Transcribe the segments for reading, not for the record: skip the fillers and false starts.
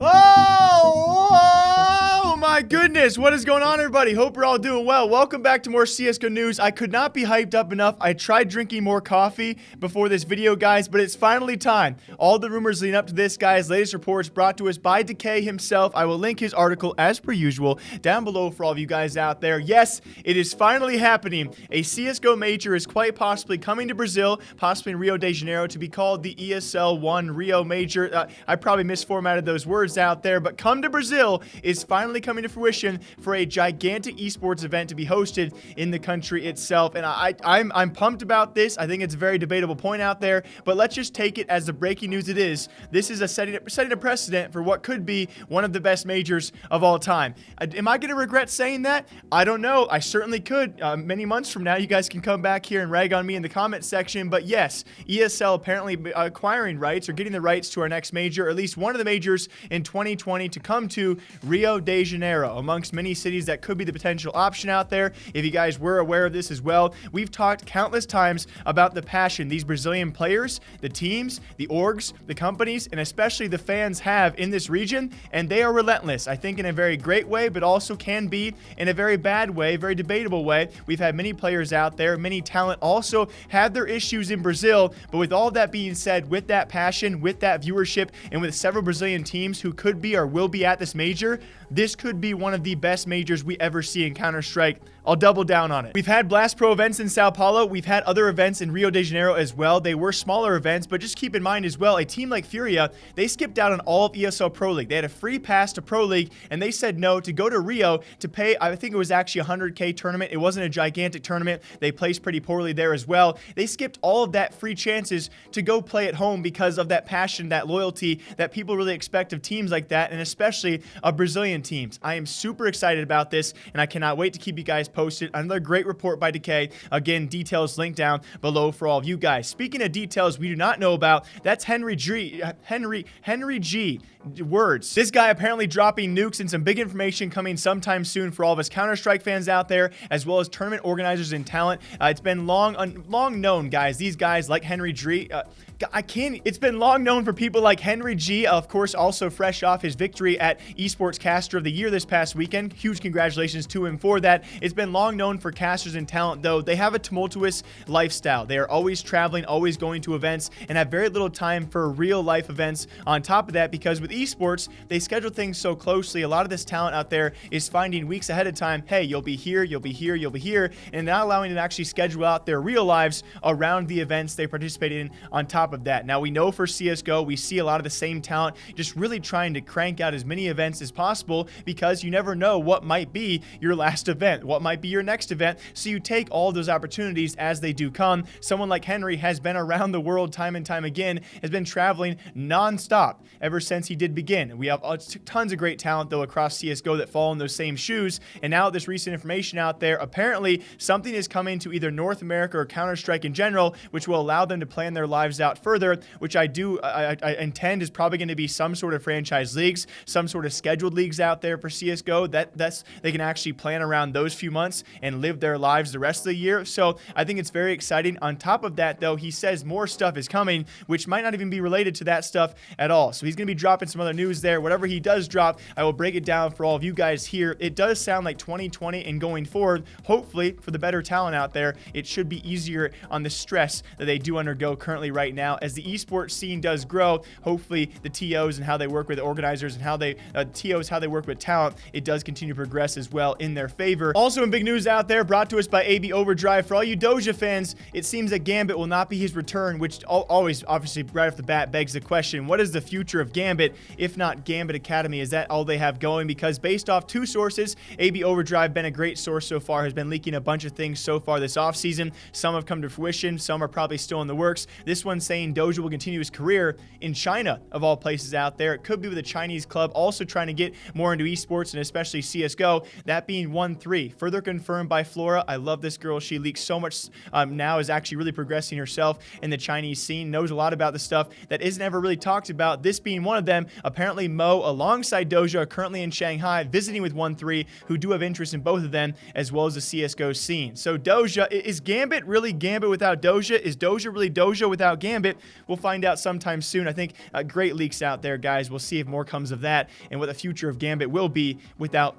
Oh my goodness, what is going on, everybody? Hope you're all doing well. Welcome back to more CSGO news. I could not be hyped up enough. I tried drinking more coffee before this video, guys, but it's finally time. All the rumors leading up to this, guys, latest reports brought to us by Decay himself. I will link his article, as per usual, down below for all of you guys out there. Yes, it is finally happening. A CSGO major is quite possibly coming to Brazil, possibly in Rio de Janeiro, to be called the ESL 1 Rio Major. I probably misformatted those words out there, but come to Brazil is finally coming to fruition for a gigantic esports event to be hosted in the country itself, and I'm pumped about this. I think it's a very debatable point out there, but let's just take it as the breaking news it is. This is a setting a precedent for what could be one of the best majors of all time. Am I going to regret saying that? I don't know. I certainly could. Many months from now, you guys can come back here and rag on me in the comment section, but yes, ESL apparently acquiring rights or getting the rights to our next major, or at least one of the majors in 2020 to come to Rio de Janeiro, amongst many cities that could be the potential option out there. If you guys were aware of this as well, we've talked countless times about the passion these Brazilian players, the teams, the orgs, the companies, and especially the fans have in this region, and they are relentless. I think in a very great way, but also can be in a very bad way, very debatable way. We've had many players out there, many talent also had their issues in Brazil, but with all that being said, with that passion, with that viewership, and with several Brazilian teams who could be or will be at this major, this could be one of the best majors we ever see in Counter-Strike. I'll double down on it. We've had Blast Pro events in Sao Paulo. We've had other events in Rio de Janeiro as well. They were smaller events, but just keep in mind as well, a team like Furia, they skipped out on all of ESL Pro League. They had a free pass to Pro League, and they said no to go to Rio to pay, I think it was actually a 100K tournament. It wasn't a gigantic tournament. They placed pretty poorly there as well. They skipped all of that free chances to go play at home because of that passion, that loyalty that people really expect of teams like that, and especially of Brazilian teams. I am super excited about this, and I cannot wait to keep you guys posted. Another great report by Decay. Again, details linked down below for all of you guys. Speaking of details we do not know about, that's HenryG. Words. This guy apparently dropping nukes and some big information coming sometime soon for all of us Counter-Strike fans out there, as well as tournament organizers and talent. It's been long known, guys. These guys like HenryG. It's been long known for people like HenryG, of course, also fresh off his victory at Esports Caster of the Year this past weekend. Huge congratulations to him for that. It's been long known for casters and talent, though. They have a tumultuous lifestyle. They are always traveling, always going to events, and have very little time for real life events on top of that, because with esports, they schedule things so closely. A lot of this talent out there is finding weeks ahead of time, hey, you'll be here, you'll be here, you'll be here, and not allowing them to actually schedule out their real lives around the events they participate in on top of that. Now, we know for CSGO, we see a lot of the same talent just really trying to crank out as many events as possible, because you never know what might be your last event, what might be your next event, so you take all those opportunities as they do come. Someone like Henry has been around the world time and time again, has been traveling non-stop ever since he did begin. We have tons of great talent, though, across CSGO that fall in those same shoes, and now this recent information out there, apparently something is coming to either North America or Counter-Strike in general, which will allow them to plan their lives out further, which I intend is probably going to be some sort of franchise leagues, some sort of scheduled leagues out there for CSGO. They can actually plan around those few months and live their lives the rest of the year. So I think it's very exciting. On top of that, though, he says more stuff is coming, which might not even be related to that stuff at all. So he's going to be dropping some other news there. Whatever he does drop, I will break it down for all of you guys here. It does sound like 2020 and going forward, hopefully for the better talent out there, it should be easier on the stress that they do undergo currently right now. As the esports scene does grow, hopefully the TOs and how they work with organizers and how they work with talent, it does continue to progress as well in their favor. Also in big news out there, brought to us by AB Overdrive, for all you Dosia fans, it seems that Gambit will not be his return, which always obviously right off the bat begs the question, what is the future of Gambit if not Gambit Academy? Is that all they have going? Because based off two sources, AB Overdrive been a great source so far, has been leaking a bunch of things so far this offseason. Some have come to fruition, some are probably still in the works. This one's saying Dosia will continue his career in China, of all places out there. It could be with a Chinese club also trying to get more into esports and especially CSGO, that being 1-3. Further confirmed by Flora. I love this girl. She leaks so much now, is actually really progressing herself in the Chinese scene, knows a lot about the stuff that isn't ever really talked about, this being one of them. Apparently Mo, alongside Dosia, are currently in Shanghai visiting with 1-3, who do have interest in both of them, as well as the CSGO scene. So Dosia, is Gambit really Gambit without Dosia? Is Dosia really Dosia without Gambit? Gambit, we'll find out sometime soon. I think great leaks out there, guys. We'll see if more comes of that and what the future of Gambit will be without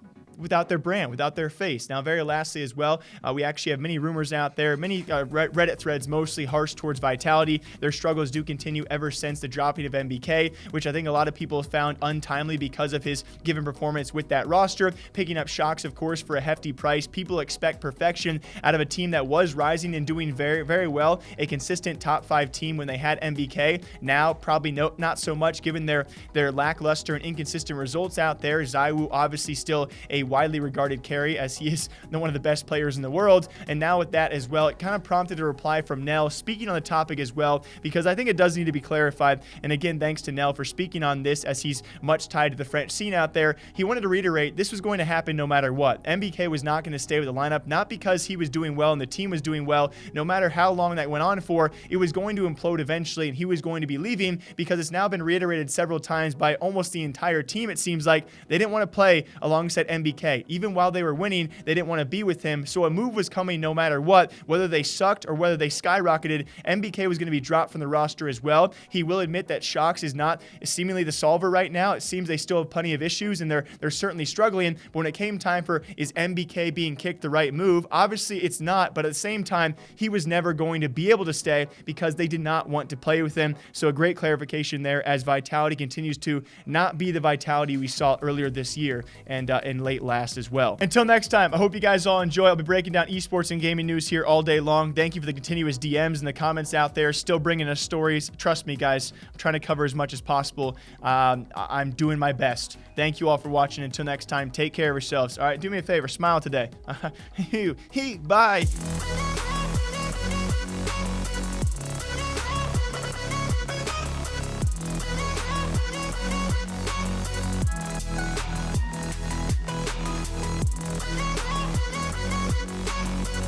their brand, without their face. Now, very lastly as well, we actually have many rumors out there, many Reddit threads mostly harsh towards Vitality. Their struggles do continue ever since the dropping of NBK, which I think a lot of people have found untimely because of his given performance with that roster. Picking up Shocks, of course, for a hefty price. People expect perfection out of a team that was rising and doing very, very well. A consistent top 5 team when they had NBK. Now, probably not so much given their lackluster and inconsistent results out there. ZywOo obviously still a widely regarded carry, as he is one of the best players in the world. And now with that as well, it kind of prompted a reply from Nell speaking on the topic as well, because I think it does need to be clarified. And again, thanks to Nell for speaking on this, as he's much tied to the French scene out there. He wanted to reiterate this was going to happen no matter what. NBK was not going to stay with the lineup, not because he was doing well and the team was doing well. No matter how long that went on for, it was going to implode eventually, and he was going to be leaving, because it's now been reiterated several times by almost the entire team. It seems like they didn't want to play alongside NBK. Even while they were winning, they didn't want to be with him. So a move was coming no matter what, whether they sucked or whether they skyrocketed. NBK was going to be dropped from the roster as well. He will admit that Shocks is not seemingly the solver right now. It seems they still have plenty of issues, and they're certainly struggling. But when it came time for is NBK being kicked the right move, obviously it's not. But at the same time, he was never going to be able to stay because they did not want to play with him. So a great clarification there, as Vitality continues to not be the Vitality we saw earlier this year and late last as well. Until next time, I hope you guys all enjoy. I'll be breaking down esports and gaming news here all day long. Thank you for the continuous DMs and the comments out there, still bringing us stories. Trust me, guys, I'm trying to cover as much as possible. I'm doing my best. Thank you all for watching. Until next time, take care of yourselves. All right, do me a favor, smile today. Bye.